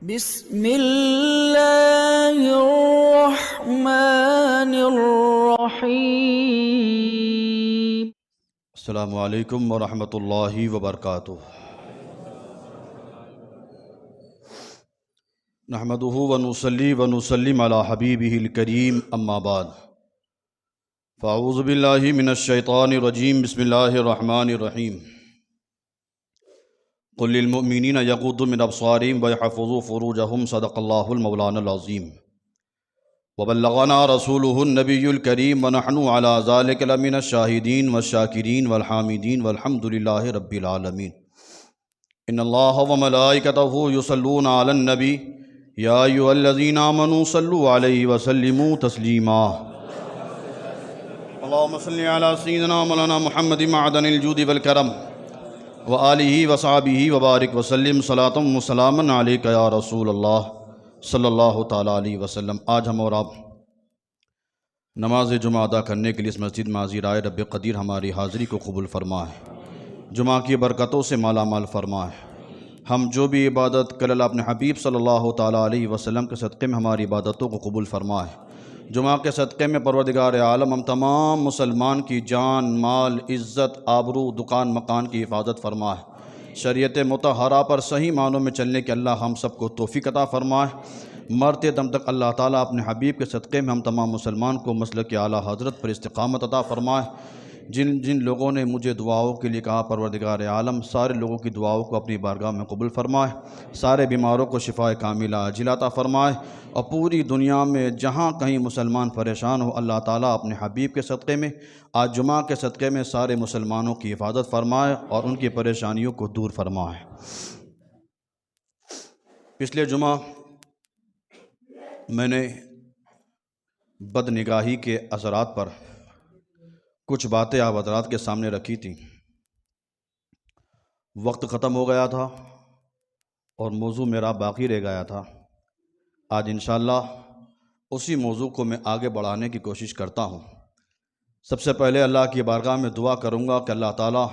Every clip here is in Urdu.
بسم اللہ الرحمن الرحیم۔ السلام علیکم ورحمۃ اللہ وبرکاتہ۔ نحمدہ ونصلی ونسلم علی حبیبہ الکریم، اما بعد فاعوذ باللہ من الشیطان الرجیم، بسم اللہ الرحمن الرحیم۔ قل للمؤمنین یغضوا من ابصارہم ویحفظوا فروجہم، صدق اللہ المولانا العظیم۔ وبلغنا رسولہ النبی الکریم ونحن علی ذلک لمن الشاہدین والشاکرین والحامدین والحمد للہ رب العالمین۔ ان اللہ وملائکتہ یصلون علی النبی یا ایھا الذین آمنوا صلوا علیہ وسلموا تسلیما۔ اللہم صل علی سیدنا مولانا محمد معدن الجود والکرم وآلہ وصحبہ وبارک وسلم، صلاۃ وسلاما علیک یا رسول اللہ صلی اللہ تعالیٰ علیہ وسلم۔ آج ہم اور آپ نماز جمعہ ادا کرنے کے لیے اس مسجد میں حاضر آئے۔ رب قدیر ہماری حاضری کو قبول فرمائے، جمعہ کی برکتوں سے مالا مال فرمائے۔ ہم جو بھی عبادت کر اللہ اپنے حبیب صلی اللہ تعالیٰ علیہ وسلم کے صدقے میں ہماری عبادتوں کو قبول فرمائے۔ جمعہ کے صدقے میں پروردگار عالم ہم تمام مسلمان کی جان، مال، عزت، آبرو، دکان مکان کی حفاظت فرمائے۔ شریعت مطہرہ پر صحیح معنوں میں چلنے کے اللہ ہم سب کو توفیق عطا فرمائے۔ مرتے دم تک اللہ تعالیٰ اپنے حبیب کے صدقے میں ہم تمام مسلمان کو مسلک اعلیٰ حضرت پر استقامت عطا فرمائے۔ جن لوگوں نے مجھے دعاؤں کے لیے کہا، پروردگار عالم سارے لوگوں کی دعاؤں کو اپنی بارگاہ میں قبول فرمائے، سارے بیماروں کو شفاء کاملہ عاجلہ عطا فرمائے، اور پوری دنیا میں جہاں کہیں مسلمان پریشان ہو، اللہ تعالیٰ اپنے حبیب کے صدقے میں آج جمعہ کے صدقے میں سارے مسلمانوں کی حفاظت فرمائے اور ان کی پریشانیوں کو دور فرمائے۔ پچھلے جمعہ میں نے بد نگاہی کے اثرات پر کچھ باتیں آپ حضرات کے سامنے رکھی تھیں۔ وقت ختم ہو گیا تھا اور موضوع میرا باقی رہ گیا تھا۔ آج انشاءاللہ اسی موضوع کو میں آگے بڑھانے کی کوشش کرتا ہوں۔ سب سے پہلے اللہ کی بارگاہ میں دعا کروں گا کہ اللہ تعالیٰ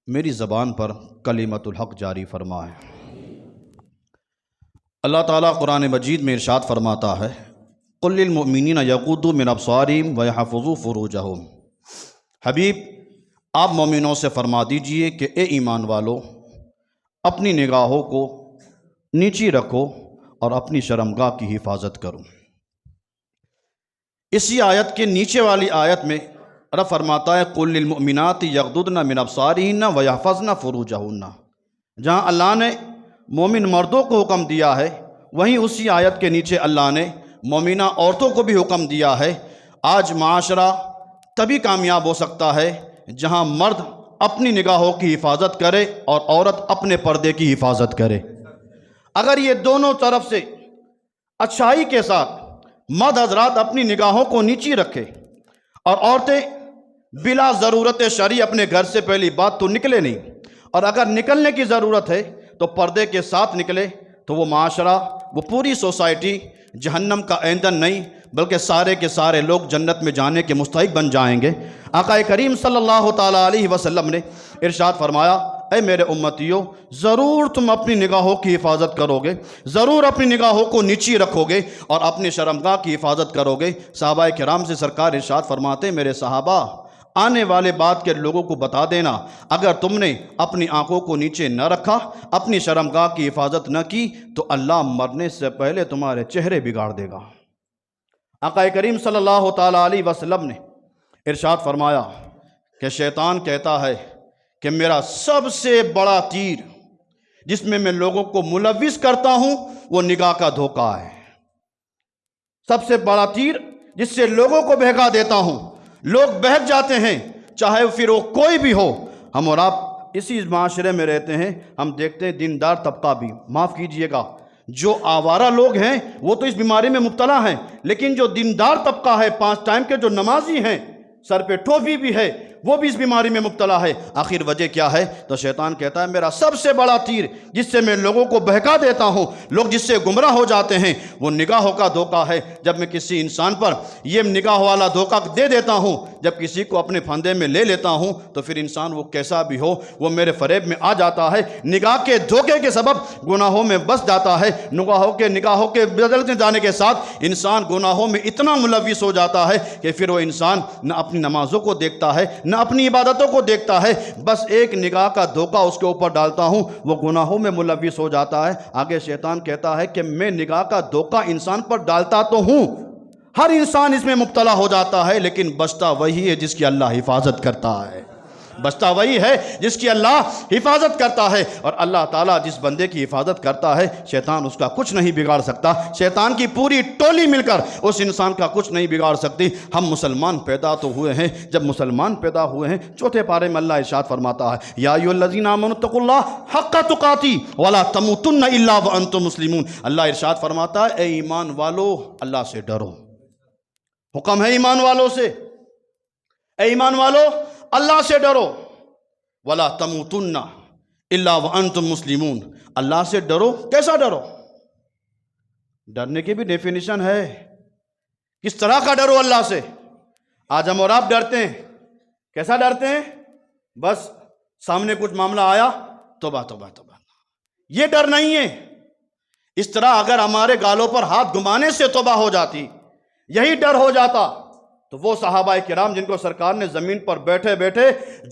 میری زبان پر کلمۃ الحق جاری فرمائے۔ اللہ تعالیٰ قرآن مجید میں ارشاد فرماتا ہے، قل للمؤمنین یغضوا من ابصارہم ویحفظوا فروجہم۔ حبیب آپ مومنوں سے فرما دیجئے کہ اے ایمان والو، اپنی نگاہوں کو نیچی رکھو اور اپنی شرمگاہ کی حفاظت کرو۔ اسی آیت کے نیچے والی آیت میں رب فرماتا ہے، قل للمؤمنات یغضضن من ابصارہن ویحفظن فروجہن۔ جہاں اللہ نے مومن مردوں کو حکم دیا ہے، وہیں اسی آیت کے نیچے اللہ نے مومنہ عورتوں کو بھی حکم دیا ہے۔ آج معاشرہ تبھی کامیاب ہو سکتا ہے جہاں مرد اپنی نگاہوں کی حفاظت کرے اور عورت اپنے پردے کی حفاظت کرے۔ اگر یہ دونوں طرف سے اچھائی کے ساتھ مرد حضرات اپنی نگاہوں کو نیچی رکھے اور عورتیں بلا ضرورت شرعی اپنے گھر سے پہلی بات تو نکلے نہیں، اور اگر نکلنے کی ضرورت ہے تو پردے کے ساتھ نکلے، تو وہ معاشرہ، وہ پوری سوسائٹی جہنم کا ایندھن نہیں بلکہ سارے کے سارے لوگ جنت میں جانے کے مستحق بن جائیں گے۔ آقا کریم صلی اللہ تعالیٰ علیہ وسلم نے ارشاد فرمایا، اے میرے امتیوں، ضرور تم اپنی نگاہوں کی حفاظت کرو گے، ضرور اپنی نگاہوں کو نیچی رکھو گے اور اپنی شرمگاہ کی حفاظت کرو گے۔ صحابہ کرام سے سرکار ارشاد فرماتے، میرے صحابہ، آنے والے بعد کے لوگوں کو بتا دینا، اگر تم نے اپنی آنکھوں کو نیچے نہ رکھا، اپنی شرمگاہ کی حفاظت نہ کی، تو اللہ مرنے سے پہلے تمہارے چہرے بگاڑ دے گا۔ آقا کریم صلی اللہ تعالیٰ علیہ وسلم نے ارشاد فرمایا کہ شیطان کہتا ہے کہ میرا سب سے بڑا تیر جس میں میں لوگوں کو ملوث کرتا ہوں وہ نگاہ کا دھوکہ ہے۔ سب سے بڑا تیر جس سے لوگوں کو بہکا دیتا ہوں، لوگ بہک جاتے ہیں، چاہے پھر وہ کوئی بھی ہو۔ ہم اور آپ اسی معاشرے میں رہتے ہیں، ہم دیکھتے ہیں دیندار طبقہ بھی، معاف کیجئے گا، جو آوارہ لوگ ہیں وہ تو اس بیماری میں مبتلا ہیں، لیکن جو دیندار طبقہ ہے، 5 ٹائم کے جو نمازی ہیں، سر پہ ٹوپی بھی ہے، وہ بھی اس بیماری میں مبتلا ہے۔ آخر وجہ کیا ہے؟ تو شیطان کہتا ہے میرا سب سے بڑا تیر جس سے میں لوگوں کو بہکا دیتا ہوں، لوگ جس سے گمراہ ہو جاتے ہیں، وہ نگاہوں کا دھوکہ ہے۔ جب میں کسی انسان پر یہ نگاہ والا دھوکہ دے دیتا ہوں، جب کسی کو اپنے پھندے میں لے لیتا ہوں، تو پھر انسان وہ کیسا بھی ہو وہ میرے فریب میں آ جاتا ہے، نگاہ کے دھوکے کے سبب گناہوں میں بس جاتا ہے۔ نگاہوں کے بدلتے جانے کے ساتھ انسان گناہوں میں اتنا ملوث ہو جاتا ہے کہ پھر وہ انسان نہ اپنی نمازوں کو دیکھتا ہے نہ اپنی عبادتوں کو دیکھتا ہے، بس ایک نگاہ کا دھوکہ اس کے اوپر ڈالتا ہوں، وہ گناہوں میں ملوث ہو جاتا ہے۔ آگے شیطان کہتا ہے کہ میں نگاہ کا دھوکہ انسان پر ڈالتا تو ہوں، ہر انسان اس میں مبتلا ہو جاتا ہے، لیکن بچتا وہی ہے جس کی اللہ حفاظت کرتا ہے، بچتا وہی ہے جس کی اللہ حفاظت کرتا ہے۔ اور اللہ تعالیٰ جس بندے کی حفاظت کرتا ہے شیطان اس کا کچھ نہیں بگاڑ سکتا، شیطان کی پوری ٹولی مل کر اس انسان کا کچھ نہیں بگاڑ سکتی۔ ہم مسلمان پیدا تو ہوئے ہیں، جب مسلمان پیدا ہوئے ہیں چوتھے پارے میں اللہ ارشاد فرماتا ہے یا ایھا الذین آمنوا اتقوا اللہ حق تقاتہ ولا تموتن الا وانتم مسلمون۔ اللہ ارشاد فرماتا ہے اے ایمان والو اللہ سے ڈرو، حکم ہے ایمان والوں سے، اے ایمان والو اللہ سے ڈرو، وَلَا تَمُوتُنَّ إِلَّا وَأَنْتُمْ مُسْلِمُونَ، اللہ سے ڈرو۔ کیسا ڈرو؟ ڈرنے کی بھی ڈیفینیشن ہے، کس طرح کا ڈرو اللہ سے؟ آج ہم اور آپ ڈرتے ہیں، کیسا ڈرتے ہیں؟ بس سامنے کچھ معاملہ آیا توبہ توبہ توبہ، یہ ڈر نہیں ہے۔ اس طرح اگر ہمارے گالوں پر ہاتھ گھمانے سے توبہ ہو جاتی، یہی ڈر ہو جاتا، تو وہ صحابہ کرام جن کو سرکار نے زمین پر بیٹھے بیٹھے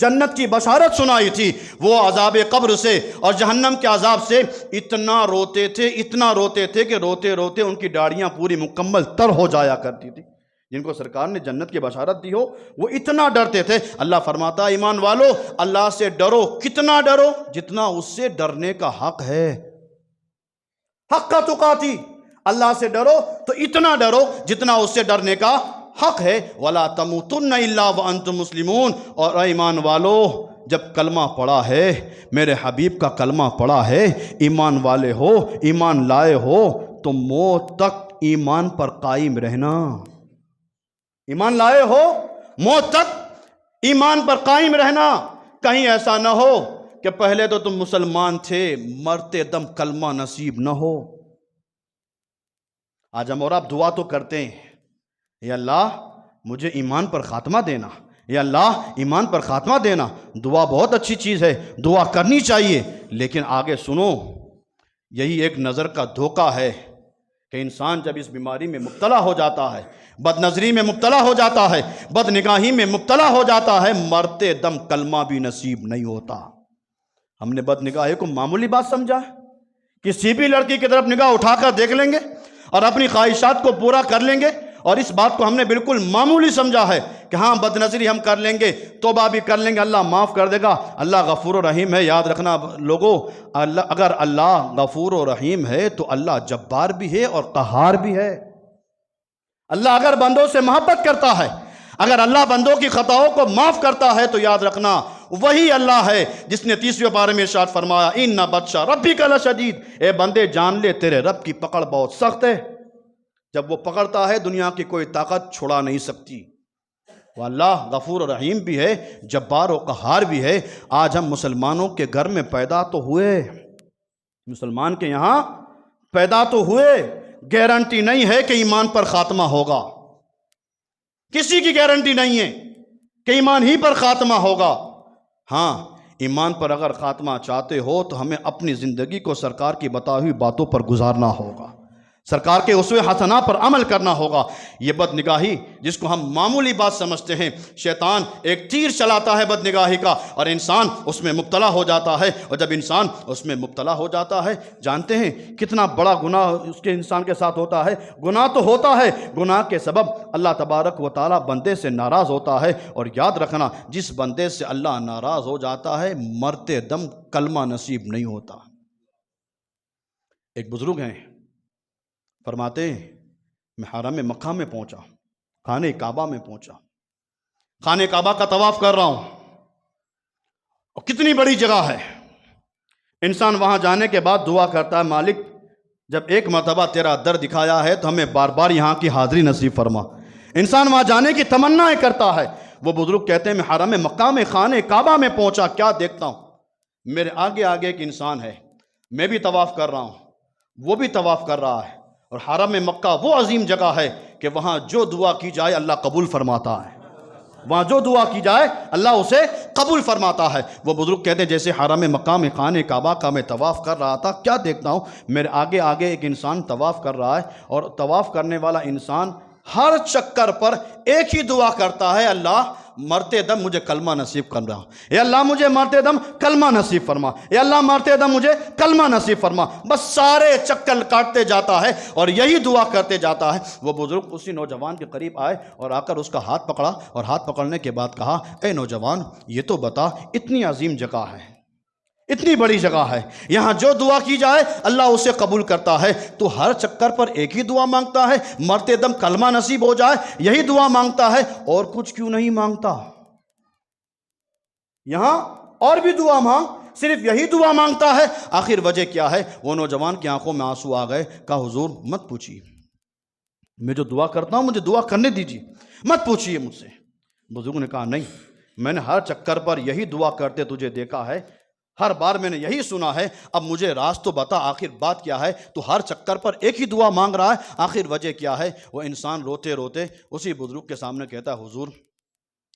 جنت کی بشارت سنائی تھی، وہ عذاب قبر سے اور جہنم کے عذاب سے اتنا روتے تھے کہ روتے روتے ان کی داڑھیاں پوری مکمل تر ہو جایا کرتی تھی۔ جن کو سرکار نے جنت کی بشارت دی ہو وہ اتنا ڈرتے تھے۔ اللہ فرماتا ہے ایمان والو اللہ سے ڈرو، کتنا ڈرو؟ جتنا اس سے ڈرنے کا حق ہے، حق کا تقاتی، اللہ سے ڈرو تو اتنا ڈرو جتنا اس سے ڈرنے کا حق ہے۔ وَلَا تَمُوتُنَّ إِلَّا وَأَنْتُمْ مُسْلِمُونَ، اور اے ایمان والو جب کلمہ پڑھا ہے، میرے حبیب کا کلمہ پڑھا ہے، ایمان والے ہو، ایمان لائے ہو، تو موت تک ایمان پر قائم رہنا۔ ایمان لائے ہو، موت تک ایمان پر قائم رہنا۔ کہیں ایسا نہ ہو کہ پہلے تو تم مسلمان تھے، مرتے دم کلمہ نصیب نہ ہو۔ آج ہم اور آپ دعا تو کرتے ہیں یا اللہ مجھے ایمان پر خاتمہ دینا، یا اللہ ایمان پر خاتمہ دینا، دعا بہت اچھی چیز ہے، دعا کرنی چاہیے، لیکن آگے سنو، یہی ایک نظر کا دھوکہ ہے کہ انسان جب اس بیماری میں مبتلا ہو جاتا ہے، بد نظری میں مبتلا ہو جاتا ہے، بد نگاہی میں مبتلا ہو جاتا ہے، مرتے دم کلمہ بھی نصیب نہیں ہوتا۔ ہم نے بد نگاہی کو معمولی بات سمجھا ہے، کسی بھی لڑکی کی طرف نگاہ اٹھا کر دیکھ لیں گے اور اپنی خواہشات کو پورا کر لیں گے، اور اس بات کو ہم نے بالکل معمولی سمجھا ہے کہ ہاں بد نظری ہم کر لیں گے، توبہ بھی کر لیں گے، اللہ معاف کر دے گا، اللہ غفور و رحیم ہے۔ یاد رکھنا لوگو، اگر اللہ غفور و رحیم ہے تو اللہ جبار بھی ہے اور قہار بھی ہے۔ اللہ اگر بندوں سے محبت کرتا ہے، اگر اللہ بندوں کی خطاؤں کو معاف کرتا ہے، تو یاد رکھنا وہی اللہ ہے جس نے 30ویں پارے میں ارشاد فرمایا اِنَّ بَطْشَ رَبِّكَ لَشَدِيدٌ، اے بندے جان لے تیرے رب کی پکڑ بہت سخت ہے۔ جب وہ پکڑتا ہے دنیا کی کوئی طاقت چھڑا نہیں سکتی۔ وہ اللہ غفور و رحیم بھی ہے، جبار و قہار بھی ہے۔ آج ہم مسلمانوں کے گھر میں پیدا تو ہوئے، مسلمان کے یہاں پیدا تو ہوئے، گارنٹی نہیں ہے کہ ایمان پر خاتمہ ہوگا، کسی کی گارنٹی نہیں ہے کہ ایمان ہی پر خاتمہ ہوگا۔ ہاں ایمان پر اگر خاتمہ چاہتے ہو تو ہمیں اپنی زندگی کو سرکار کی بتائی ہوئی باتوں پر گزارنا ہوگا، سرکار کے اسوہ حسنہ پر عمل کرنا ہوگا۔ یہ بد نگاہی جس کو ہم معمولی بات سمجھتے ہیں، شیطان ایک تیر چلاتا ہے بد نگاہی کا، اور انسان اس میں مبتلا ہو جاتا ہے، اور جب انسان اس میں مبتلا ہو جاتا ہے، جانتے ہیں کتنا بڑا گناہ اس کے انسان کے ساتھ ہوتا ہے۔ گناہ تو ہوتا ہے، گناہ کے سبب اللہ تبارک و تعالیٰ بندے سے ناراض ہوتا ہے، اور یاد رکھنا جس بندے سے اللہ ناراض ہو جاتا ہے مرتے دم کلمہ نصیب نہیں ہوتا۔ ایک بزرگ ہیں، فرماتے ہیں میں حرم مکہ میں پہنچا، خانہ کعبہ میں پہنچا، خانہ کعبہ کا طواف کر رہا ہوں، اور کتنی بڑی جگہ ہے۔ انسان وہاں جانے کے بعد دعا کرتا ہے مالک جب ایک مرتبہ تیرا در دکھایا ہے تو ہمیں بار بار یہاں کی حاضری نصیب فرما۔ انسان وہاں جانے کی تمنا کرتا ہے، وہ بزرگ کہتے ہیں میں حرم مکہ میں خانہ کعبہ میں پہنچا، کیا دیکھتا ہوں، میرے آگے آگے ایک انسان ہے، میں بھی طواف کر رہا ہوں، وہ بھی طواف کر رہا ہے، اور حرم مکہ وہ عظیم جگہ ہے کہ وہاں جو دعا کی جائے اللہ قبول فرماتا ہے، وہاں جو دعا کی جائے اللہ اسے قبول فرماتا ہے۔ وہ بزرگ کہتے ہیں جیسے حرم مکہ میں خانہ کعبہ کا میں طواف کر رہا تھا، کیا دیکھتا ہوں، میرے آگے آگے ایک انسان طواف کر رہا ہے، اور طواف کرنے والا انسان ہر چکر پر ایک ہی دعا کرتا ہے، اللہ مرتے دم مجھے کلمہ نصیب کر رہا، اے اللہ مجھے مرتے دم کلمہ نصیب فرما، اے اللہ مرتے دم مجھے کلمہ نصیب فرما، بس سارے چکر کاٹتے جاتا ہے اور یہی دعا کرتے جاتا ہے۔ وہ بزرگ اسی نوجوان کے قریب آئے اور آ کر اس کا ہاتھ پکڑا، اور ہاتھ پکڑنے کے بعد کہا، اے نوجوان یہ تو بتا، اتنی عظیم جگہ ہے، اتنی بڑی جگہ ہے، یہاں جو دعا کی جائے اللہ اسے قبول کرتا ہے، تو ہر چکر پر ایک ہی دعا مانگتا ہے، مرتے دم کلمہ نصیب ہو جائے یہی دعا مانگتا ہے، اور کچھ کیوں نہیں مانگتا؟ یہاں اور بھی دعا مانگ، صرف یہی دعا مانگتا ہے، آخر وجہ کیا ہے؟ وہ نوجوان کی آنکھوں میں آنسو آ گئے، کہا حضور مت پوچھیے، میں جو دعا کرتا ہوں مجھے دعا کرنے دیجیے، مت پوچھیے مجھ سے۔ بزرگ نے کہا نہیں، میں نے ہر چکر پر یہی دعا کرتے تجھے دیکھا ہے، ہر بار میں نے یہی سنا ہے، اب مجھے راز تو بتا آخر بات کیا ہے، تو ہر چکر پر ایک ہی دعا مانگ رہا ہے، آخر وجہ کیا ہے؟ وہ انسان روتے روتے اسی بزرگ کے سامنے کہتا ہے، حضور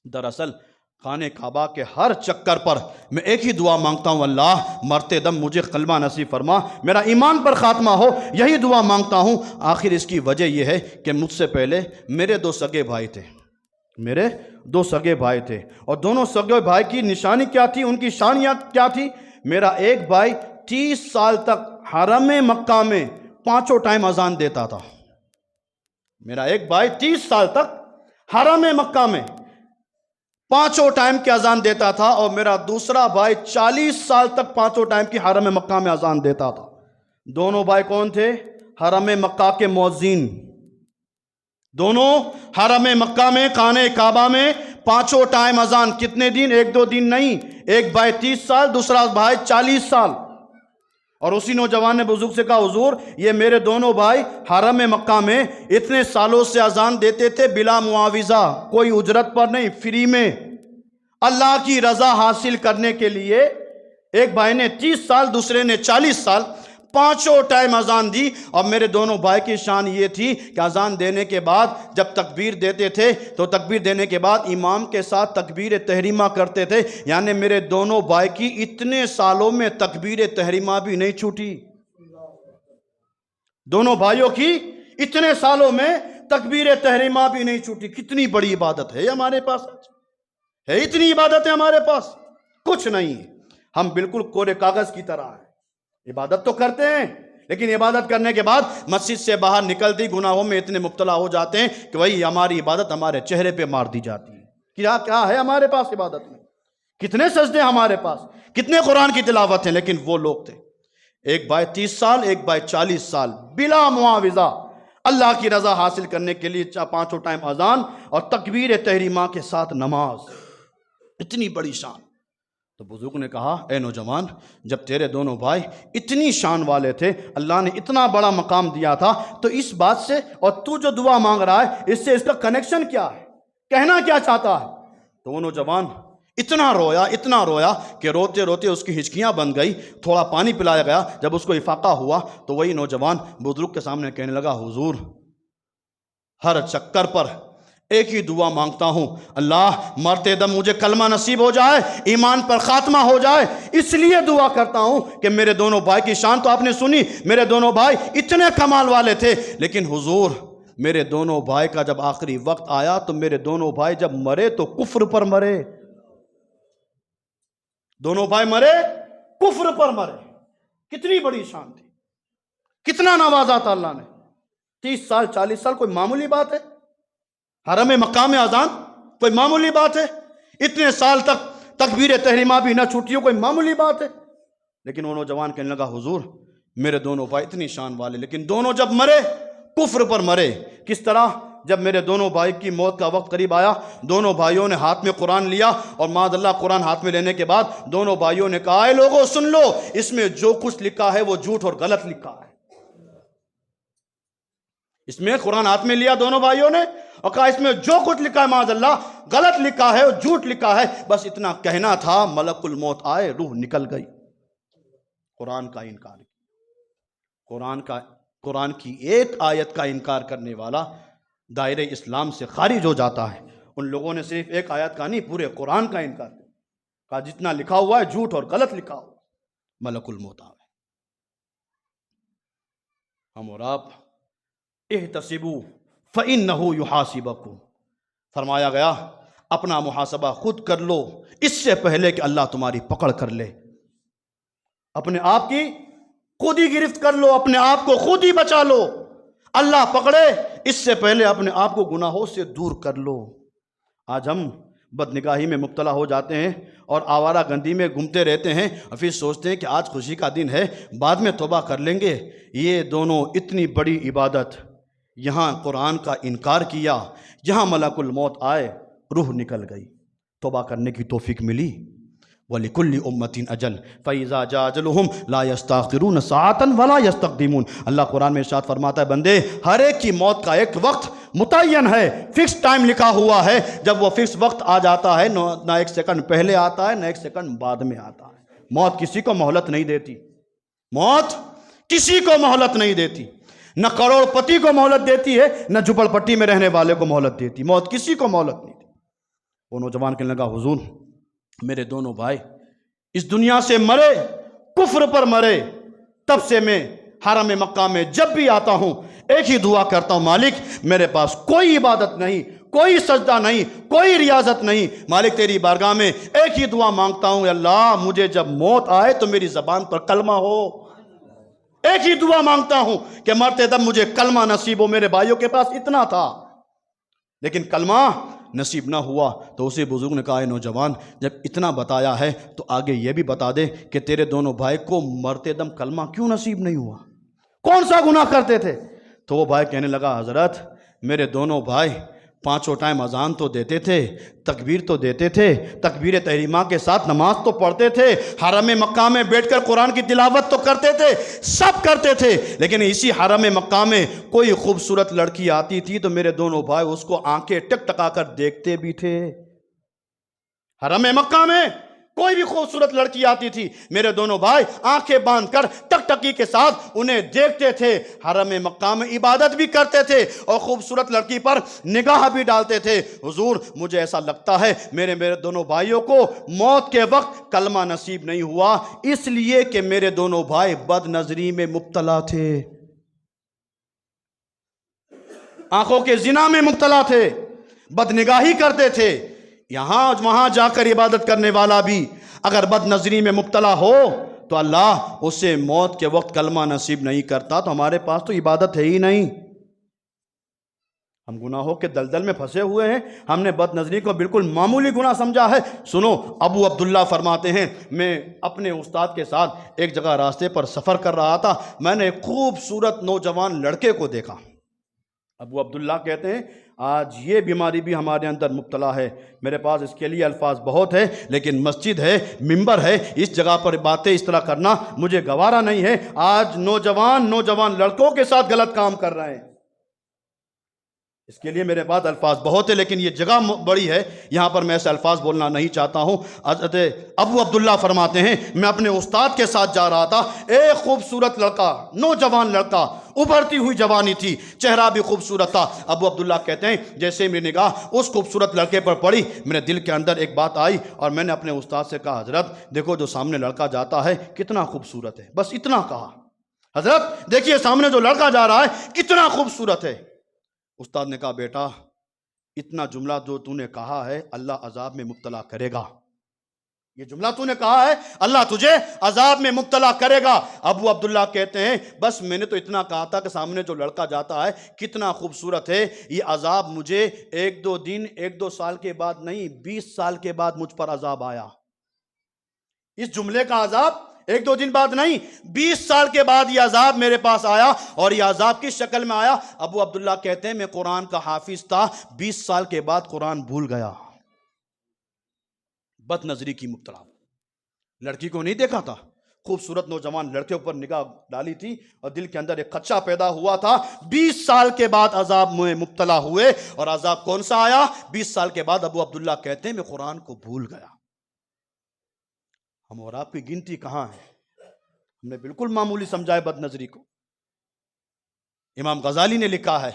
دراصل خانہ کعبہ کے ہر چکر پر میں ایک ہی دعا مانگتا ہوں، اللہ مرتے دم مجھے کلمہ نصیب فرما، میرا ایمان پر خاتمہ ہو، یہی دعا مانگتا ہوں۔ آخر اس کی وجہ یہ ہے کہ مجھ سے پہلے میرے دو سگے بھائی تھے، میرے دو سگے بھائی تھے، اور دونوں سگے بھائی کی نشانی کیا تھی، ان کی شانیاں کیا تھی؟ میرا ایک بھائی 30 سال تک حرم مکہ میں 5 ٹائم اذان دیتا تھا، میرا ایک بھائی 30 سال تک حرم مکہ میں 5 ٹائم کی اذان دیتا تھا، اور میرا دوسرا بھائی 40 سال تک 5 ٹائم کی حرم مکہ میں اذان دیتا تھا۔ دونوں بھائی کون تھے؟ حرم مکہ کے مؤذن، دونوں حرم مکہ میں خانہ کعبہ میں 5 ٹائم اذان، کتنے دن؟ 1-2 دن نہیں، ایک بھائی 30 سال، دوسرا بھائی 40 سال۔ اور اسی نوجوان نے بزرگ سے کہا، حضور یہ میرے دونوں بھائی حرم مکہ میں اتنے سالوں سے اذان دیتے تھے بلا معاوضہ، کوئی اجرت پر نہیں، فری میں، اللہ کی رضا حاصل کرنے کے لیے۔ ایک بھائی نے 30 سال، دوسرے نے 40 سال 5 ٹائم اذان دی، اور میرے دونوں بھائی کی شان یہ تھی کہ اذان دینے کے بعد جب تکبیر دیتے تھے تو تکبیر دینے کے بعد امام کے ساتھ تکبیر تحریمہ کرتے تھے، یعنی میرے دونوں بھائی کی اتنے سالوں میں تکبیر تحریمہ بھی نہیں چھوٹی، دونوں بھائیوں کی اتنے سالوں میں تکبیر تحریمہ بھی نہیں چھوٹی۔ کتنی بڑی عبادت ہے ہمارے پاس، ہے اتنی عبادت ہے ہمارے پاس؟ کچھ نہیں ہے، ہم بالکل کورے کاغذ کی طرح ہیں، عبادت تو کرتے ہیں لیکن عبادت کرنے کے بعد مسجد سے باہر نکلتی گناہوں میں اتنے مبتلا ہو جاتے ہیں کہ وہی ہماری عبادت ہمارے چہرے پہ مار دی جاتی ہے۔ کیا ہے ہمارے پاس عبادت میں؟ کتنے سجدے ہمارے پاس، کتنے قرآن کی تلاوت ہیں، لیکن وہ لوگ تھے، ایک بھائی 30 سال، ایک بھائی 40 سال بلا معاوضہ اللہ کی رضا حاصل کرنے کے لیے 5 ٹائم اذان اور تکبیر تحریمہ کے ساتھ نماز، اتنی بڑی شان۔ تو بزرگ نے کہا، اے نوجوان جب تیرے دونوں بھائی اتنی شان والے تھے، اللہ نے اتنا بڑا مقام دیا تھا، تو اس بات سے اور تو جو دعا مانگ رہا ہے اس سے اس کا کنیکشن کیا ہے، کہنا کیا چاہتا ہے؟ تو وہ نوجوان اتنا رویا کہ روتے روتے اس کی ہچکیاں بن گئی، تھوڑا پانی پلایا گیا، جب اس کو افاقہ ہوا تو وہی نوجوان بزرگ کے سامنے کہنے لگا، حضور ہر چکر پر ایک ہی دعا مانگتا ہوں، اللہ مرتے دم مجھے کلمہ نصیب ہو جائے، ایمان پر خاتمہ ہو جائے، اس لیے دعا کرتا ہوں کہ میرے دونوں بھائی کی شان تو آپ نے سنی، میرے دونوں بھائی اتنے کمال والے تھے، لیکن حضور میرے دونوں بھائی کا جب آخری وقت آیا تو میرے دونوں بھائی جب مرے تو کفر پر مرے، دونوں بھائی مرے کفر پر مرے۔ کتنی بڑی شان تھی، کتنا نوازا تھا اللہ نے۔ 30 سال 40 سال کوئی معمولی بات ہے؟ حرم مکہ میں اذان کوئی معمولی بات ہے؟ اتنے سال تک تکبیر تحریمہ بھی نہ چھوٹی ہو کوئی معمولی بات ہے؟ لیکن وہ نوجوان کہنے لگا، حضور میرے دونوں بھائی اتنی شان والے، لیکن دونوں جب مرے کفر پر مرے۔ کس طرح؟ جب میرے دونوں بھائی کی موت کا وقت قریب آیا، دونوں بھائیوں نے ہاتھ میں قرآن لیا، اور معاذ اللہ قرآن ہاتھ میں لینے کے بعد دونوں بھائیوں نے کہا، اے لوگوں سن لو، اس میں جو کچھ لکھا ہے وہ جھوٹ اور غلط لکھا ہے۔ اس میں قرآن ہاتھ میں لیا دونوں بھائیوں نے، اور کہا اس میں جو کچھ لکھا ہے معاذ اللہ غلط لکھا ہے اور جھوٹ لکھا ہے، بس اتنا کہنا تھا، ملک الموت آئے، روح نکل گئی۔ قرآن کا انکار، قرآن کی ایک آیت کا انکار کرنے والا دائرہ اسلام سے خارج ہو جاتا ہے۔ ان لوگوں نے صرف ایک آیت کا نہیں، پورے قرآن کا انکار کیا، کہا جتنا لکھا ہوا ہے جھوٹ اور غلط لکھا ہوا، ملک الموت آئے۔ ہم اور آپ احتسبوا فإنہ یحاسبکم، فرمایا گیا اپنا محاسبہ خود کر لو اس سے پہلے کہ اللہ تمہاری پکڑ کر لے۔ اپنے آپ کی خود ہی گرفت کر لو، اپنے آپ کو خود ہی بچا لو، اللہ پکڑے اس سے پہلے اپنے آپ کو گناہوں سے دور کر لو۔ آج ہم بد نگاہی میں مبتلا ہو جاتے ہیں اور آوارہ گندی میں گھومتے رہتے ہیں اور پھر سوچتے ہیں کہ آج خوشی کا دن ہے، بعد میں توبہ کر لیں گے۔ یہ دونوں اتنی بڑی عبادت، یہاں قرآن کا انکار کیا، یہاں ملک الموت آئے، روح نکل گئی، توبہ کرنے کی توفیق ملی۔ وَلِكُلِّ أُمَّةٍ أَجَلٌ فَإِذَا جَاءَ أَجَلُهُمْ لَا يَسْتَأْخِرُونَ سَاعَةً وَلَا يَسْتَقْدِمُونَ۔ اللہ قرآن میں ارشاد فرماتا ہے بندے ہر ایک کی موت کا ایک وقت متعین ہے، فکس ٹائم لکھا ہوا ہے، جب وہ فکس وقت آ جاتا ہے نہ ایک سیکنڈ پہلے آتا ہے نہ ایک سیکنڈ بعد میں آتا ہے۔ موت کسی کو مہلت نہیں دیتی، موت کسی کو مہلت نہیں دیتی، نہ کروڑ پتی کو مہلت دیتی ہے نہ جھپڑ پٹی میں رہنے والے کو مہلت دیتی، موت کسی کو مہلت نہیں دیتی۔ وہ نوجوان کہنے لگا حضور میرے دونوں بھائی اس دنیا سے مرے، کفر پر مرے، تب سے میں حرم مکہ میں جب بھی آتا ہوں ایک ہی دعا کرتا ہوں، مالک میرے پاس کوئی عبادت نہیں، کوئی سجدہ نہیں، کوئی ریاضت نہیں، مالک تیری بارگاہ میں ایک ہی دعا مانگتا ہوں، اللہ مجھے جب موت آئے تو میری زبان پر کلمہ ہو۔ ایک ہی دعا مانگتا ہوں کہ مرتے دم مجھے کلمہ نصیب ہو۔ میرے بھائیوں کے پاس اتنا تھا لیکن کلمہ نصیب نہ ہوا، تو اسی بزرگ نے کہا اے نوجوان جب اتنا بتایا ہے تو آگے یہ بھی بتا دے کہ تیرے دونوں بھائی کو مرتے دم کلمہ کیوں نصیب نہیں ہوا، کون سا گناہ کرتے تھے؟ تو وہ بھائی کہنے لگا حضرت میرے دونوں بھائی پانچوں ٹائم اذان تو دیتے تھے، تکبیر تو دیتے تھے، تکبیر تحریمہ کے ساتھ نماز تو پڑھتے تھے، حرم مکہ میں بیٹھ کر قرآن کی تلاوت تو کرتے تھے، سب کرتے تھے، لیکن اسی حرم مکہ میں کوئی خوبصورت لڑکی آتی تھی تو میرے دونوں بھائی اس کو آنکھیں ٹک ٹکا کر دیکھتے بھی تھے۔ حرم مکہ میں کوئی بھی خوبصورت لڑکی آتی تھی میرے دونوں بھائی آنکھیں باندھ کر ٹک ٹکی کے ساتھ انہیں دیکھتے تھے، حرم مکہ میں عبادت بھی کرتے تھے اور خوبصورت لڑکی پر نگاہ بھی ڈالتے تھے۔ حضور مجھے ایسا لگتا ہے میرے دونوں بھائیوں کو موت کے وقت کلمہ نصیب نہیں ہوا اس لیے کہ میرے دونوں بھائی بد نظری میں مبتلا تھے، آنکھوں کے زنا میں مبتلا تھے، بد نگاہی کرتے تھے۔ یہاں وہاں جا کر عبادت کرنے والا بھی اگر بد نظری میں مبتلا ہو تو اللہ اسے موت کے وقت کلمہ نصیب نہیں کرتا، تو ہمارے پاس تو عبادت ہے ہی نہیں۔ ہم گناہوں کے دلدل میں پھنسے ہوئے ہیں، ہم نے بد نظری کو بالکل معمولی گناہ سمجھا ہے۔ سنو ابو عبداللہ فرماتے ہیں میں اپنے استاد کے ساتھ ایک جگہ راستے پر سفر کر رہا تھا، میں نے ایک خوبصورت نوجوان لڑکے کو دیکھا۔ ابو عبداللہ کہتے ہیں آج یہ بیماری بھی ہمارے اندر مبتلا ہے، میرے پاس اس کے لیے الفاظ بہت ہے لیکن مسجد ہے، ممبر ہے، اس جگہ پر باتیں اس طرح کرنا مجھے گوارا نہیں ہے۔ آج نوجوان لڑکوں کے ساتھ غلط کام کر رہے ہیں، اس کے لیے میرے پاس الفاظ بہت ہے لیکن یہ جگہ بڑی ہے، یہاں پر میں ایسے الفاظ بولنا نہیں چاہتا ہوں۔ حضرت ابو عبداللہ فرماتے ہیں میں اپنے استاد کے ساتھ جا رہا تھا، ایک خوبصورت لڑکا، نوجوان لڑکا، ابھرتی ہوئی جوانی تھی، چہرہ بھی خوبصورت تھا۔ ابو عبداللہ کہتے ہیں جیسے میری نگاہ اس خوبصورت لڑکے پر پڑی میرے دل کے اندر ایک بات آئی اور میں نے اپنے استاد سے کہا حضرت دیکھو جو سامنے لڑکا جاتا ہے کتنا خوبصورت ہے، بس اتنا کہا، حضرت دیکھیے سامنے جو لڑکا جا رہا ہے کتنا خوبصورت ہے۔ استاد نے کہا بیٹا اتنا جملہ جو تو نے کہا ہے اللہ عذاب میں مبتلا کرے گا، یہ جملہ تو نے کہا ہے اللہ تجھے عذاب میں مبتلا کرے گا۔ ابو عبداللہ کہتے ہیں بس میں نے تو اتنا کہا تھا کہ سامنے جو لڑکا جاتا ہے کتنا خوبصورت ہے، یہ عذاب مجھے ایک دو دن ایک دو سال کے بعد نہیں 20 سال کے بعد مجھ پر عذاب آیا۔ اس جملے کا عذاب ایک دو دن بعد نہیں 20 سال کے بعد یہ عذاب میرے پاس آیا، اور یہ عذاب کس شکل میں آیا؟ ابو عبداللہ کہتے ہیں میں قرآن کا حافظ تھا، 20 سال کے بعد قرآن بھول گیا، بد نظری کی مبتلا، لڑکی کو نہیں دیکھا تھا، خوبصورت نوجوان لڑکے اوپر نگاہ ڈالی تھی اور دل کے اندر ایک خدشہ پیدا ہوا تھا. 20 سال کے بعد عذاب میں مبتلا ہوئے. اور عذاب کون سا آیا؟ 20 سال کے بعد ابو عبداللہ کہتے ہیں میں قرآن کو بھول گیا. ہم اور آپ کی گنتی کہاں ہے؟ ہم نے بالکل معمولی سمجھا ہے بد نظری کو. امام غزالی نے لکھا ہے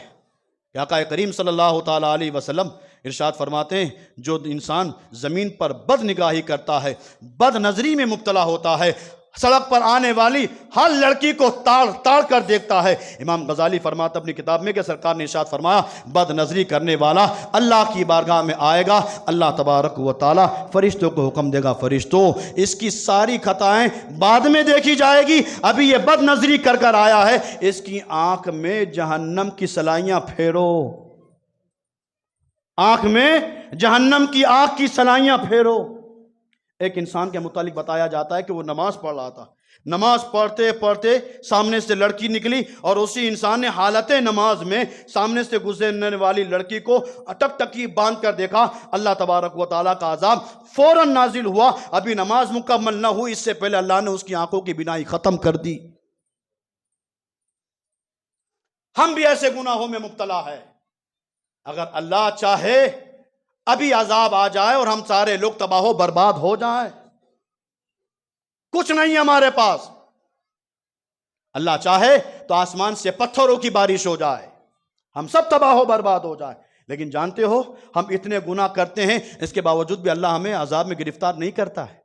کہ آقا کریم صلی اللہ تعالیٰ علیہ وسلم ارشاد فرماتے ہیں جو انسان زمین پر بد نگاہی کرتا ہے، بد نظری میں مبتلا ہوتا ہے، سڑک پر آنے والی ہر لڑکی کو تاڑ کر دیکھتا ہے. امام غزالی فرماتا اپنی کتاب میں کہ سرکار نے ارشاد فرمایا بد نظری کرنے والا اللہ کی بارگاہ میں آئے گا، اللہ تبارک و تعالی فرشتوں کو حکم دے گا فرشتوں اس کی ساری خطائیں بعد میں دیکھی جائے گی، ابھی یہ بد نظری کر آیا ہے، اس کی آنکھ میں جہنم کی سلائیاں پھیرو، آنکھ میں جہنم کی آگ کی سلائیاں پھیرو. ایک انسان کے متعلق بتایا جاتا ہے کہ وہ نماز پڑھ رہا تھا، نماز پڑھتے پڑھتے سامنے سے لڑکی نکلی اور اسی انسان نے حالت نماز میں سامنے سے گزرنے والی لڑکی کو اٹک ٹکی باندھ کر دیکھا. اللہ تبارک و تعالیٰ کا عذاب فوراً نازل ہوا. ابھی نماز مکمل نہ ہوئی اس سے پہلے اللہ نے اس کی آنکھوں کی بینائی ختم کر دی. ہم بھی ایسے گناہوں میں مبتلا ہے. اگر اللہ چاہے ابھی عذاب آ جائے اور ہم سارے لوگ تباہ و برباد ہو جائیں، کچھ نہیں ہمارے پاس. اللہ چاہے تو آسمان سے پتھروں کی بارش ہو جائے، ہم سب تباہ و برباد ہو جائے. لیکن جانتے ہو ہم اتنے گناہ کرتے ہیں، اس کے باوجود بھی اللہ ہمیں عذاب میں گرفتار نہیں کرتا ہے.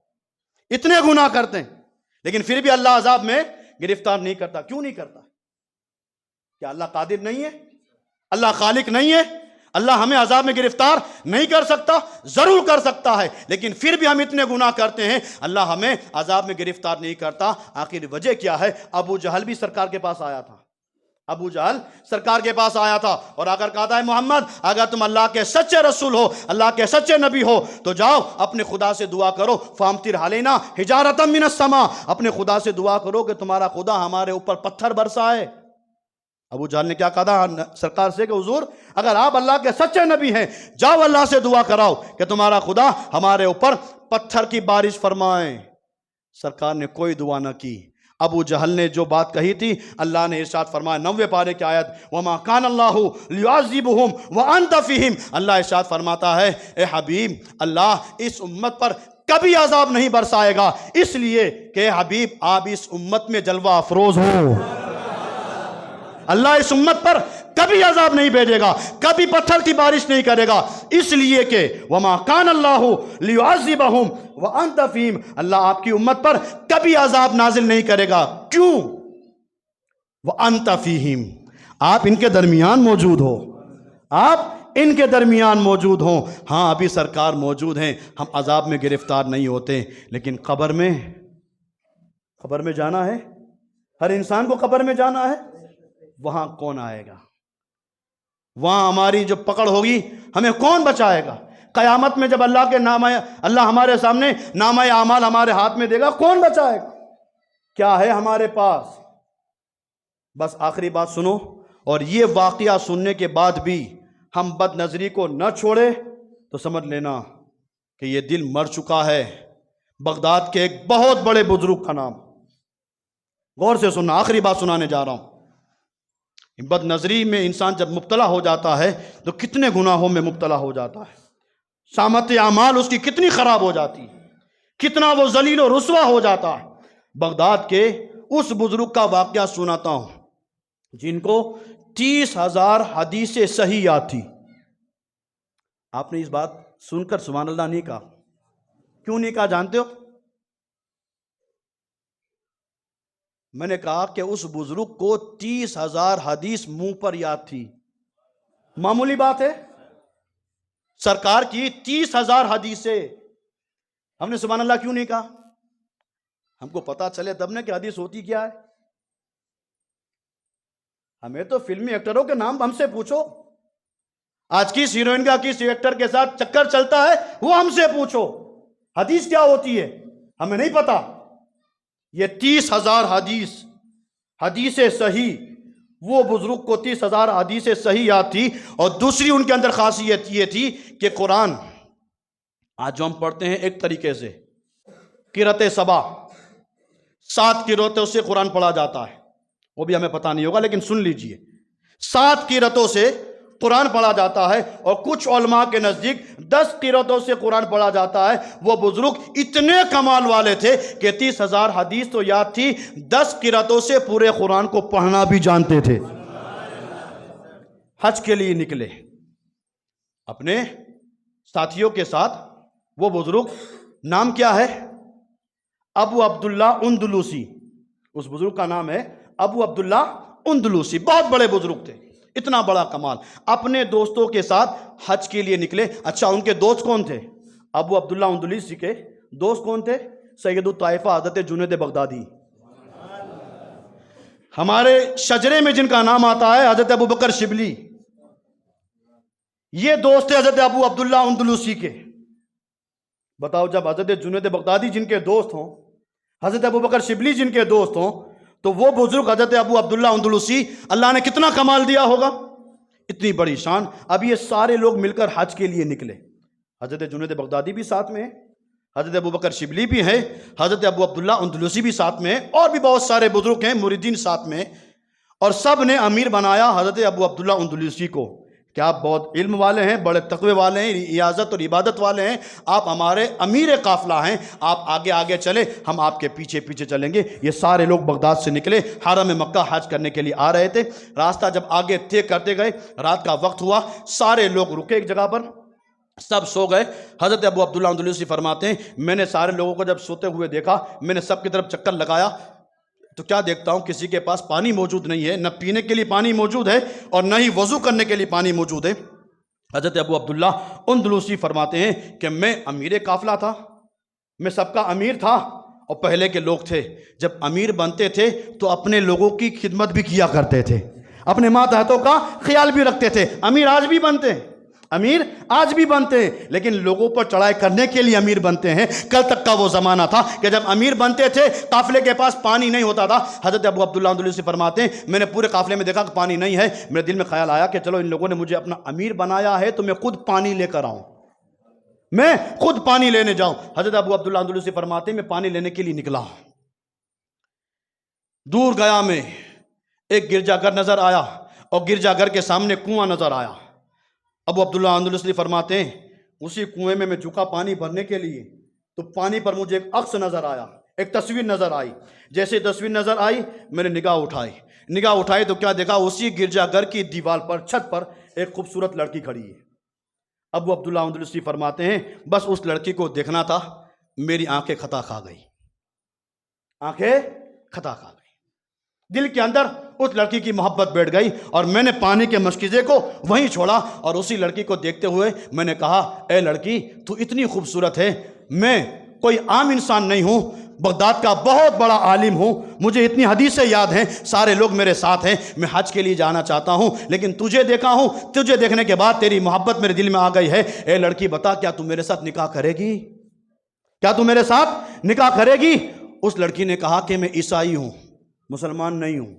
اتنے گناہ کرتے ہیں لیکن پھر بھی اللہ عذاب میں گرفتار نہیں کرتا. کیوں نہیں کرتا؟ کیا اللہ قادر نہیں ہے؟ اللہ خالق نہیں ہے؟ اللہ ہمیں عذاب میں گرفتار نہیں کر سکتا؟ ضرور کر سکتا ہے، لیکن پھر بھی ہم اتنے گناہ کرتے ہیں اللہ ہمیں عذاب میں گرفتار نہیں کرتا. آخر وجہ کیا ہے؟ ابو جہل بھی سرکار کے پاس آیا تھا. ابو جہل سرکار کے پاس آیا تھا اور اگر کہتا ہے محمد اگر تم اللہ کے سچے رسول ہو، اللہ کے سچے نبی ہو تو جاؤ اپنے خدا سے دعا کرو، فامطر علینا حجارۃ من السماء، اپنے خدا سے دعا کرو کہ تمہارا خدا ہمارے اوپر پتھر برسائے. ابو جہل نے کیا کہا سرکار سے کہ حضور اگر آپ اللہ کے سچے نبی ہیں جاؤ اللہ سے دعا کراؤ کہ تمہارا خدا ہمارے اوپر پتھر کی بارش فرمائے. سرکار نے کوئی دعا نہ کی. ابو جہل نے جو بات کہی تھی اللہ نے ارشاد فرمایا 90 پارے کی آیت وما کان اللہ لیعذبہم وانت فیہم. اللہ ارشاد فرماتا ہے اے حبیب اللہ اس امت پر کبھی عذاب نہیں برسائے گا اس لیے کہ حبیب آپ اس امت میں جلوہ افروز ہو. اللہ اس امت پر کبھی عذاب نہیں بھیجے گا، کبھی پتھر کی بارش نہیں کرے گا اس لیے کہ وما کان اللہ لیعذبہم وانت فیہم، اللہ آپ کی امت پر کبھی عذاب نازل نہیں کرے گا. کیوں؟ وانت فیہم، آپ ان کے درمیان موجود ہو، آپ ان کے درمیان موجود ہوں. ہاں ابھی سرکار موجود ہیں، ہم عذاب میں گرفتار نہیں ہوتے. لیکن قبر میں جانا ہے، ہر انسان کو قبر میں جانا ہے. وہاں کون آئے گا؟ وہاں ہماری جو پکڑ ہوگی ہمیں کون بچائے گا؟ قیامت میں جب اللہ ہمارے سامنے نامہ اعمال ہمارے ہاتھ میں دے گا کون بچائے گا؟ کیا ہے ہمارے پاس؟ بس آخری بات سنو، اور یہ واقعہ سننے کے بعد بھی ہم بد نظری کو نہ چھوڑے تو سمجھ لینا کہ یہ دل مر چکا ہے. بغداد کے ایک بہت بڑے بزرگ کا نام، غور سے سننا، آخری بات سنانے جا رہا ہوں. بد نظری میں انسان جب مبتلا ہو جاتا ہے تو کتنے گناہوں میں مبتلا ہو جاتا ہے، سامت اعمال اس کی کتنی خراب ہو جاتی، کتنا وہ ذلیل و رسوا ہو جاتا ہے. بغداد کے اس بزرگ کا واقعہ سناتا ہوں جن کو 30,000 حدیث صحیح یاد تھی. آپ نے اس بات سن کر سبحان اللہ نہیں کہا. کیوں نہیں کہا جانتے ہو؟ میں نے کہا کہ اس بزرگ کو 30,000 حدیث منہ پر یاد تھی. معمولی بات ہے، سرکار کی 30,000 حدیثیں. ہم نے سبحان اللہ کیوں نہیں کہا؟ ہم کو پتا چلے تب نے کہ حدیث ہوتی کیا ہے. ہمیں تو فلمی ایکٹروں کے نام ہم سے پوچھو، آج کس ہیروئن کا کس ایکٹر کے ساتھ چکر چلتا ہے وہ ہم سے پوچھو. حدیث کیا ہوتی ہے ہمیں نہیں پتا. یہ 30,000 حدیث صحیح، وہ بزرگ کو 30,000 حدیث صحیح یاد تھی. اور دوسری ان کے اندر خاصیت یہ تھی کہ قرآن آج جو ہم پڑھتے ہیں ایک طریقے سے قرأت سبع، 7 قرأتوں سے قرآن پڑھا جاتا ہے، وہ بھی ہمیں پتہ نہیں ہوگا لیکن سن لیجئے، 7 قرأتوں سے قرآن پڑھا جاتا ہے، اور کچھ علماء کے نزدیک 10 قرأتوں سے قرآن پڑھا جاتا ہے۔ وہ بزرگ اتنے کمال والے تھے کہ 30,000 حدیث تو یاد تھی، 10 قرأتوں سے پورے قرآن کو پڑھنا بھی جانتے تھے۔ حج کے لیے نکلے اپنے ساتھیوں کے ساتھ، وہ بزرگ نام کیا ہے؟ ابو عبداللہ اندلوسی، اس بزرگ کا نام ہے ابو عبداللہ اندلوسی، بہت بڑے بزرگ تھے، اتنا بڑا کمال، اپنے دوستوں کے ساتھ حج کے لیے نکلے۔ اچھا، ان کے دوست کون تھے؟ ابو عبداللہ اندلوسی کے دوست کون تھے؟ سید الطائفہ حضرت جنید بغدادی۔ ہمارے شجرے میں جن کا نام آتا ہے حضرت ابو بکر شبلی، یہ دوست تھے حضرت ابو عبداللہ اندلوسی کے۔ بتاؤ، جب حضرت جنید بغدادی جن کے دوست ہوں، حضرت ابو بکر شبلی جن کے دوست ہوں، تو وہ بزرگ حضرت ابو عبداللہ اندلوسی، اللہ نے کتنا کمال دیا ہوگا، اتنی بڑی شان۔ اب یہ سارے لوگ مل کر حج کے لیے نکلے، حضرت جنید بغدادی بھی ساتھ میں ہے، حضرت ابو بکر شبلی بھی ہیں، حضرت ابو عبداللہ اندلوسی بھی ساتھ میں ہیں، اور بھی بہت سارے بزرگ ہیں، مریدین ساتھ میں، اور سب نے امیر بنایا حضرت ابو عبداللہ اندلوسی کو کہ آپ بہت علم والے ہیں، بڑے تقوی والے ہیں، ریاضت اور عبادت والے ہیں، آپ ہمارے امیر قافلہ ہیں، آپ آگے آگے چلے، ہم آپ کے پیچھے پیچھے چلیں گے۔ یہ سارے لوگ بغداد سے نکلے، حرم مکہ حج کرنے کے لیے آ رہے تھے۔ راستہ جب آگے طے کرتے گئے، رات کا وقت ہوا، سارے لوگ رکے ایک جگہ پر، سب سو گئے۔ حضرت ابو عبداللہ اندلوسی فرماتے ہیں، میں نے سارے لوگوں کو جب سوتے ہوئے دیکھا، میں نے سب کی طرف چکر لگایا تو کیا دیکھتا ہوں، کسی کے پاس پانی موجود نہیں ہے، نہ پینے کے لیے پانی موجود ہے اور نہ ہی وضو کرنے کے لیے پانی موجود ہے۔ حضرت ابو عبداللہ اندلوسی فرماتے ہیں کہ میں امیر قافلہ تھا، میں سب کا امیر تھا، اور پہلے کے لوگ تھے جب امیر بنتے تھے تو اپنے لوگوں کی خدمت بھی کیا کرتے تھے، اپنے ماتحتوں کا خیال بھی رکھتے تھے۔ امیر آج بھی بنتے ہیں، امیر آج بھی بنتے ہیں، لیکن لوگوں پر چڑھائی کرنے کے لیے امیر بنتے ہیں۔ کل تک کا وہ زمانہ تھا کہ جب امیر بنتے تھے قافلے کے پاس پانی نہیں ہوتا تھا۔ حضرت ابو عبداللہ اندلوسی فرماتے ہیں، میں نے پورے قافلے میں دیکھا کہ پانی نہیں ہے، میرے دل میں خیال آیا کہ چلو ان لوگوں نے مجھے اپنا امیر بنایا ہے تو میں خود پانی لے کر آؤں، میں خود پانی لینے جاؤں۔ حضرت ابو عبداللہ اندلوسی فرماتے ہیں، میں پانی لینے کے لیے نکلا، دور گیا میں ایک گرجا گھر نظر آیا، اور گرجا گھر کے سامنے کنواں نظر آیا۔ ابو عبداللہ اندلوسی فرماتے ہیں، اسی کنویں میں جھکا پانی بھرنے کے لیے، تو پانی پر مجھے ایک عکس نظر آیا، ایک تصویر نظر آئی۔ جیسے تصویر نظر آئی، میں نے نگاہ اٹھائی تو کیا دیکھا، اسی گرجا گھر کی دیوار پر، چھت پر ایک خوبصورت لڑکی کھڑی ہے۔ ابو عبداللہ اندلوسی فرماتے ہیں، بس اس لڑکی کو دیکھنا تھا، میری آنکھیں خطا کھا گئی، آنکھیں خطا کھا گئی، دل کے اندر اس لڑکی کی محبت بیٹھ گئی، اور میں نے پانی کے مشکیزے کو وہیں چھوڑا، اور اسی لڑکی کو دیکھتے ہوئے میں نے کہا، اے لڑکی، تو اتنی خوبصورت ہے، میں کوئی عام انسان نہیں ہوں، بغداد کا بہت بڑا عالم ہوں، مجھے اتنی حدیثیں یاد ہیں، سارے لوگ میرے ساتھ ہیں، میں حج کے لیے جانا چاہتا ہوں، لیکن تجھے دیکھا ہوں، تجھے دیکھنے کے بعد تیری محبت میرے دل میں آ گئی ہے۔ اے لڑکی، بتا، کیا تم میرے ساتھ نکاح کرے گی؟ کیا تم میرے ساتھ نکاح کرے گی؟ اس لڑکی نے کہا کہ میں عیسائی ہوں، مسلمان نہیں ہوں،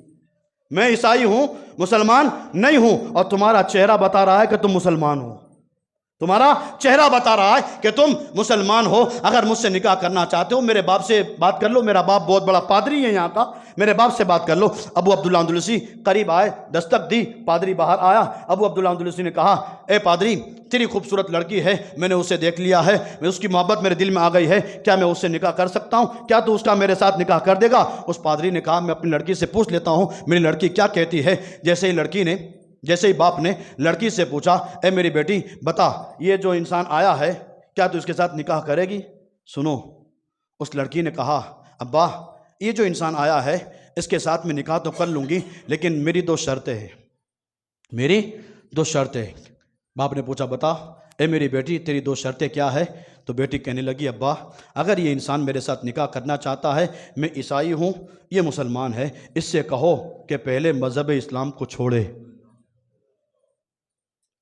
میں عیسائی ہوں، مسلمان نہیں ہوں، اور تمہارا چہرہ بتا رہا ہے کہ تم مسلمان ہو، تمہارا چہرہ بتا رہا ہے کہ تم مسلمان ہو۔ اگر مجھ سے نکاح کرنا چاہتے ہو، میرے باپ سے بات کر لو، میرا باپ بہت بڑا پادری ہے یہاں کا، میرے باپ سے بات کر لو۔ ابو عبداللہ اندلوسی قریب آئے، دستک دی، پادری باہر آیا۔ ابو عبداللہ اندلوسی نے کہا، اے پادری، تیری خوبصورت لڑکی ہے، میں نے اسے دیکھ لیا ہے، میں اس کی محبت میرے دل میں آ گئی ہے، کیا میں اس سے نکاح کر سکتا ہوں؟ کیا تو اس کا میرے ساتھ نکاح کر دے گا؟ اس پادری نے کہا، میں اپنی لڑکی سے پوچھ لیتا ہوں میری لڑکی کیا کہتی ہے۔ جیسے ہی باپ نے لڑکی سے پوچھا، اے میری بیٹی، بتا، یہ جو انسان آیا ہے، کیا تو اس کے ساتھ نکاح کرے گی؟ سنو، اس لڑکی نے کہا، ابا، یہ جو انسان آیا ہے، اس کے ساتھ میں نکاح تو کر لوں گی، لیکن میری 2 شرطیں ہیں، میری 2 شرطیں۔ باپ نے پوچھا، بتا اے میری بیٹی، تیری 2 شرطیں کیا ہے؟ تو بیٹی کہنے لگی، ابا، اگر یہ انسان میرے ساتھ نکاح کرنا چاہتا ہے، میں عیسائی ہوں، یہ مسلمان ہے، اس سے کہو کہ پہلے مذہب اسلام کو چھوڑے۔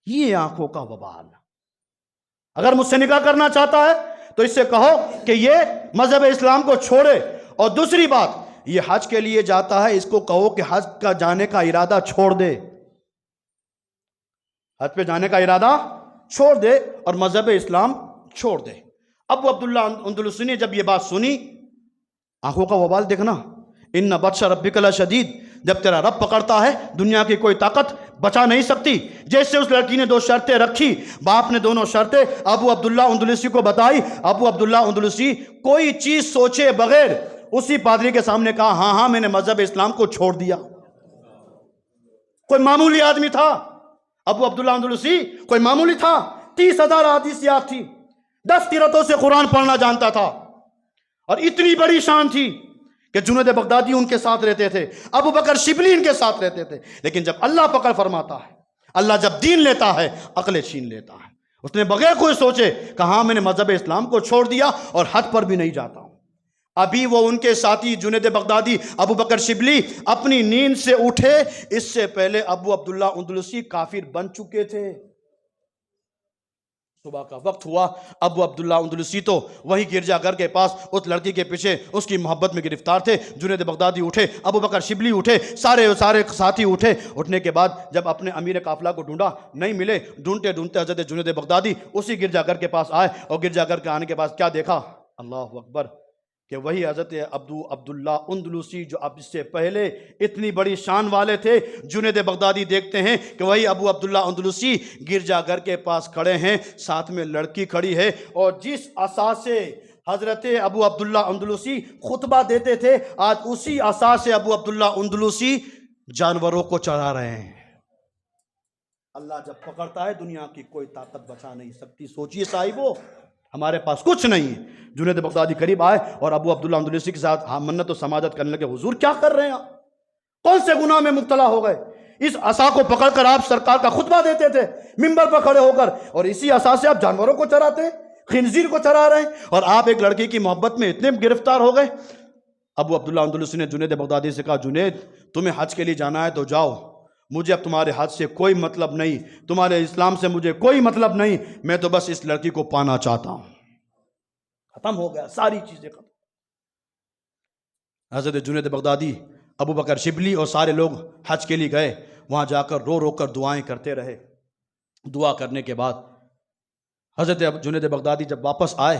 یہ آنکھوں کا وبال، اگر مجھ سے نکاح کرنا چاہتا ہے تو اس سے کہو کہ یہ مذہب اسلام کو چھوڑے، اور دوسری بات، یہ حج کے لیے جاتا ہے، اس کو کہو کہ حج کا جانے کا ارادہ چھوڑ دے، حج پہ جانے کا ارادہ چھوڑ دے اور مذہب اسلام چھوڑ دے۔ ابو عبداللہ اندلوسی نے جب یہ بات سنی آنکھوں کا وبال دیکھنا، ان بطش ربک لشدید، جب تیرا رب پکڑتا ہے دنیا کی کوئی طاقت بچا نہیں سکتی۔ جیسے اس لڑکی نے 2 شرطیں رکھی، باپ نے دونوں شرطیں ابو عبداللہ اندلسی کو بتائی، ابو عبداللہ اندلسی کوئی چیز سوچے بغیر اسی پادری کے سامنے کہا ہاں ہاں میں نے مذہب اسلام کو چھوڑ دیا۔ کوئی معمولی آدمی تھا ابو عبداللہ اندلسی، کوئی معمولی تھا، 30,000 احادیث یاد تھی، 10 قرأتوں سے قرآن پڑھنا جانتا تھا، اور اتنی بڑی شان تھی کہ جنید بغدادی ان کے ساتھ رہتے تھے، ابو بکر شبلی ان کے ساتھ رہتے تھے، لیکن جب اللہ پکڑ فرماتا ہے، اللہ جب دین لیتا ہے عقل چھین لیتا ہے۔ اس نے بغیر کوئی سوچے کہ ہاں میں نے مذہب اسلام کو چھوڑ دیا اور حد پر بھی نہیں جاتا ہوں۔ ابھی وہ ان کے ساتھی جنید بغدادی ابو بکر شبلی اپنی نیند سے اٹھے، اس سے پہلے ابو عبداللہ اندلسی کافر بن چکے تھے۔ صبح کا وقت ہوا، ابو عبداللہ اندلسی تو وہی گرجا گھر کے پاس اس لڑکی کے پیچھے اس کی محبت میں گرفتار تھے۔ جنید بغدادی اٹھے، ابو بکر شبلی اٹھے، سارے ساتھی اٹھے۔ اٹھنے کے بعد جب اپنے امیر قافلہ کو ڈھونڈا، نہیں ملے، ڈھونڈتے ڈھونڈتے حضرت جنید بغدادی اسی گرجا گھر کے پاس آئے، اور گرجا گھر کے آنے کے بعد کیا دیکھا؟ اللہ اکبر، کہ وہی حضرت عبداللہ اندلسی جو اب اس سے پہلے اتنی بڑی شان والے تھے۔ جنید بغدادی دیکھتے ہیں کہ وہی ابو عبداللہ اندلسی گرجا گھر کے پاس کھڑے ہیں، ساتھ میں لڑکی کھڑی ہے، اور جس عصا سے حضرت ابو عبداللہ اندلسی خطبہ دیتے تھے، آج اسی عصا سے ابو عبداللہ اندلسی جانوروں کو چرا رہے ہیں۔ اللہ جب پکڑتا ہے دنیا کی کوئی طاقت بچا نہیں سکتی۔ سوچئے صاحبو، ہمارے پاس کچھ نہیں ہے۔ جنید بغدادی قریب آئے اور ابو عبداللہ اندلسی کے ساتھ منت و سماجت کرنے لگے، حضور کیا کر رہے ہیں آپ؟ کون سے گناہ میں مبتلا ہو گئے؟ اس عصا کو پکڑ کر آپ سرکار کا خطبہ دیتے تھے منبر پر کھڑے ہو کر، اور اسی عصا سے آپ جانوروں کو چراتے ہیں، خنزیر کو چرا رہے ہیں، اور آپ ایک لڑکی کی محبت میں اتنے گرفتار ہو گئے۔ ابو عبداللہ اندلسی نے جنید بغدادی سے کہا، جنید تمہیں حج کے لیے جانا ہے تو جاؤ، مجھے اب تمہارے حج سے کوئی مطلب نہیں، تمہارے اسلام سے مجھے کوئی مطلب نہیں، میں تو بس اس لڑکی کو پانا چاہتا ہوں۔ ختم ہو گیا، ساری چیزیں ختم۔ حضرت جنید بغدادی، ابو بکر شبلی اور سارے لوگ حج کے لیے گئے، وہاں جا کر رو رو کر دعائیں کرتے رہے۔ دعا کرنے کے بعد حضرت جنید بغدادی جب واپس آئے،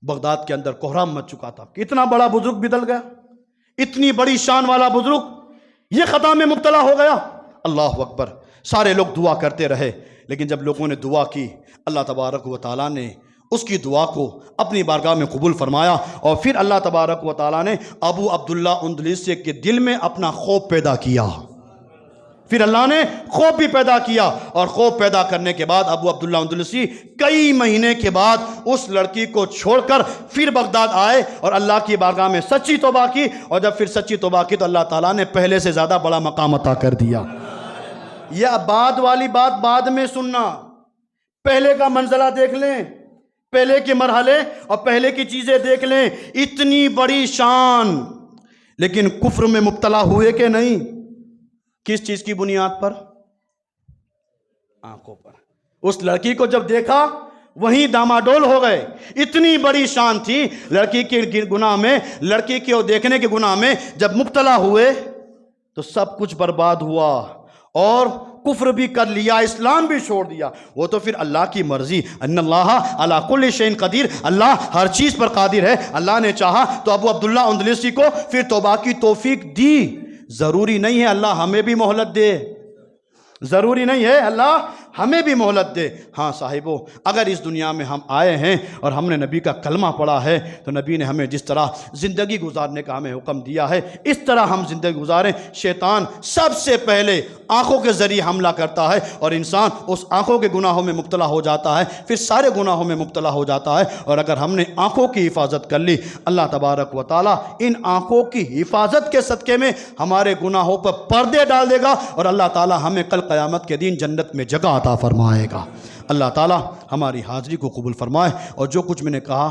بغداد کے اندر کوہرام مچ چکا تھا کہ اتنا بڑا بزرگ بدل گیا، اتنی بڑی شان والا بزرگ یہ خطا میں مبتلا ہو گیا۔ اللہ اکبر، سارے لوگ دعا کرتے رہے، لیکن جب لوگوں نے دعا کی، اللہ تبارک و تعالیٰ نے اس کی دعا کو اپنی بارگاہ میں قبول فرمایا، اور پھر اللہ تبارک و تعالیٰ نے ابو عبداللہ اندلسی کے دل میں اپنا خوف پیدا کیا۔ پھر اللہ نے خوف بھی پیدا کیا، اور خوف پیدا کرنے کے بعد ابو عبداللہ اندلسی کئی مہینے کے بعد اس لڑکی کو چھوڑ کر پھر بغداد آئے اور اللہ کی بارگاہ میں سچی توبہ کی، اور جب پھر سچی توبہ کی تو اللہ تعالیٰ نے پہلے سے زیادہ بڑا مقام عطا کر دیا۔ یہ بعد والی بات بعد میں سننا، پہلے کا منزلہ دیکھ لیں، پہلے کے مرحلے اور پہلے کی چیزیں دیکھ لیں۔ اتنی بڑی شان، لیکن کفر میں مبتلا ہوئے کہ نہیں؟ کس چیز کی بنیاد پر؟ آنکھوں پر۔ اس لڑکی کو جب دیکھا وہیں داماڈول ہو گئے۔ اتنی بڑی شان تھی، لڑکی کے گناہ میں، لڑکی کے دیکھنے کے گناہ میں جب مبتلا ہوئے تو سب کچھ برباد ہوا، اور کفر بھی کر لیا، اسلام بھی چھوڑ دیا۔ وہ تو پھر اللہ کی مرضی، ان اللہ علی کل شیء قدیر، اللہ ہر چیز پر قادر ہے۔ اللہ نے چاہا تو ابو عبداللہ اندلسی کو پھر توبہ کی توفیق دی۔ ضروری نہیں ہے اللہ ہمیں بھی مہلت دے، ضروری نہیں ہے اللہ ہمیں بھی مہلت دے۔ ہاں صاحبو، اگر اس دنیا میں ہم آئے ہیں اور ہم نے نبی کا کلمہ پڑھا ہے تو نبی نے ہمیں جس طرح زندگی گزارنے کا ہمیں حکم دیا ہے اس طرح ہم زندگی گزاریں۔ شیطان سب سے پہلے آنکھوں کے ذریعے حملہ کرتا ہے، اور انسان اس آنکھوں کے گناہوں میں مبتلا ہو جاتا ہے، پھر سارے گناہوں میں مبتلا ہو جاتا ہے۔ اور اگر ہم نے آنکھوں کی حفاظت کر لی، اللہ تبارک و تعالیٰ ان آنکھوں کی حفاظت کے صدقے میں ہمارے گناہوں پر پردے ڈال دے گا، اور اللہ تعالیٰ ہمیں کل قیامت کے دن جنت میں جگہ عطا فرمائے گا۔ اللہ تعالیٰ ہماری حاضری کو قبول فرمائے، اور جو کچھ میں نے کہا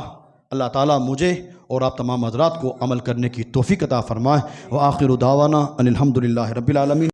اللہ تعالیٰ مجھے اور آپ تمام حضرات کو عمل کرنے کی توفیق عطا فرمائے۔ وآخر دعوانا ان الحمد للہ رب العالمین۔